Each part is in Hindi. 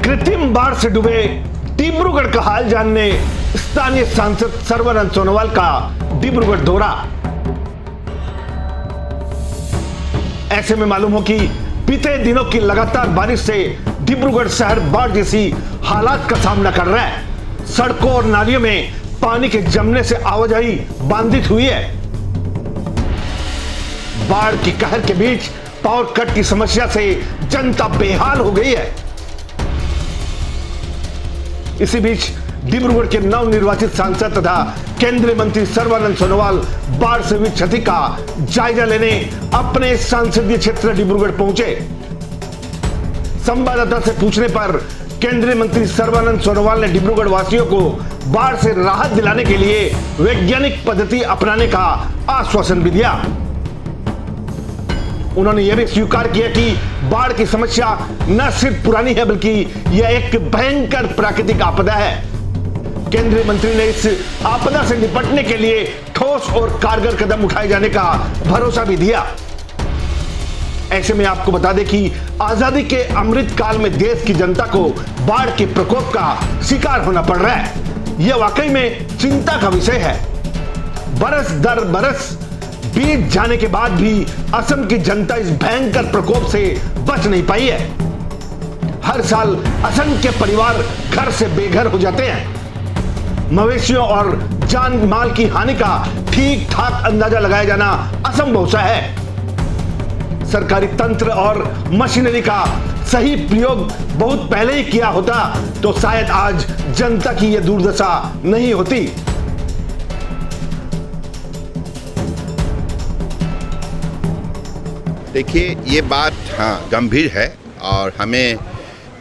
कृत्रिम बाढ़ से डूबे डिब्रूगढ़ का हाल जानने स्थानीय सांसद सर्बानंद सोनोवाल का डिब्रूगढ़ दौरा। ऐसे में मालूम हो कि बीते दिनों की लगातार बारिश से डिब्रूगढ़ शहर बाढ़ जैसी हालात का सामना कर रहा है। सड़कों और नालियों में पानी के जमने से आवाजाही बाधित हुई है। बाढ़ की कहर के बीच पावर कट की समस्या से जनता बेहाल हो गई है। इसी बीच डिब्रूगढ़ के नवनिर्वाचित सांसद तथा केंद्रीय मंत्री सर्बानंद सोनोवाल बाढ़ से हुई क्षति का जायजा लेने अपने संसदीय क्षेत्र डिब्रूगढ़ पहुंचे। संवाददाता से पूछने पर केंद्रीय मंत्री सर्बानंद सोनोवाल ने डिब्रूगढ़ वासियों को बाढ़ से राहत दिलाने के लिए वैज्ञानिक पद्धति अपनाने का आश्वासन भी दिया। उन्होंने यह भी स्वीकार किया कि बाढ़ की समस्या न सिर्फ पुरानी है बल्कि यह एक भयंकर प्राकृतिक आपदा है। केंद्रीय मंत्री ने इस आपदा से निपटने के लिए ठोस और कारगर कदम उठाए जाने का भरोसा भी दिया। ऐसे में आपको बता दें कि आजादी के अमृत काल में देश की जनता को बाढ़ के प्रकोप का शिकार होना पड़ रहा है। यह वाकई में चिंता का विषय है। बरस दर बरस बीत जाने के बाद भी असम की जनता इस भयंकर प्रकोप से बच नहीं पाई है। हर साल असम के परिवार घर से बेघर हो जाते हैं। मवेशियों और जान माल की हानि का ठीक ठाक अंदाजा लगाया जाना असंभव सा है। सरकारी तंत्र और मशीनरी का सही प्रयोग बहुत पहले ही किया होता तो शायद आज जनता की यह दुर्दशा नहीं होती। देखिए, ये बात गंभीर है और हमें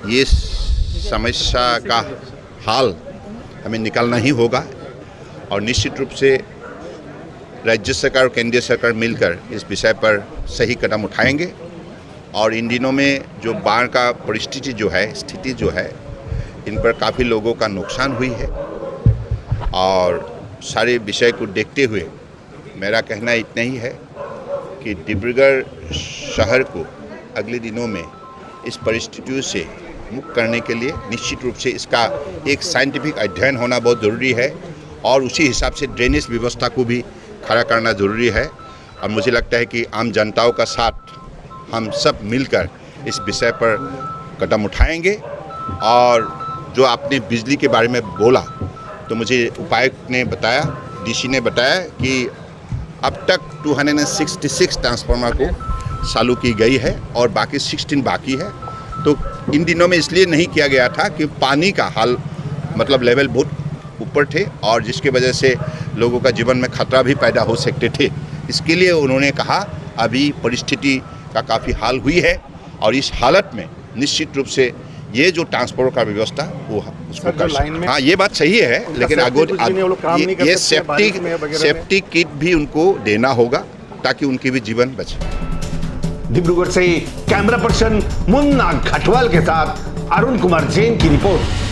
ये समस्या का हल हमें निकालना ही होगा और निश्चित रूप से राज्य सरकार और केंद्रीय सरकार मिलकर इस विषय पर सही कदम उठाएंगे। और इन दिनों में जो बाढ़ का परिस्थिति जो है, स्थिति जो है, इन पर काफ़ी लोगों का नुकसान हुई है और सारे विषय को देखते हुए मेरा कहना इतना ही है कि डिब्रूगढ़ शहर को अगले दिनों में इस परिस्थितियों से मुक्त करने के लिए निश्चित रूप से इसका एक साइंटिफिक अध्ययन होना बहुत ज़रूरी है और उसी हिसाब से ड्रेनेज व्यवस्था को भी खड़ा करना ज़रूरी है। और मुझे लगता है कि आम जनताओं का साथ हम सब मिलकर इस विषय पर कदम उठाएंगे। और जो आपने बिजली के बारे में बोला तो मुझे उपायुक्त ने बताया, डीसी ने बताया कि अब तक 266 ट्रांसफार्मर को चालू की गई है और बाकी 16 बाकी है। तो इन दिनों में इसलिए नहीं किया गया था कि पानी का हाल मतलब लेवल बहुत ऊपर थे और जिसकी वजह से लोगों का जीवन में खतरा भी पैदा हो सकते थे। इसके लिए उन्होंने कहा अभी परिस्थिति का काफ़ी हाल हुई है और इस हालत में निश्चित रूप से ये जो ट्रांसपोर्ट का व्यवस्था वो उसको कर सकते। हाँ, ये बात सही है, लेकिन ये सेफ्टी किट भी उनको देना होगा ताकि उनकी भी जीवन बचे। डिब्रूगढ़ से कैमरा पर्सन मुन्ना घटवाल के साथ अरुण कुमार जैन की रिपोर्ट।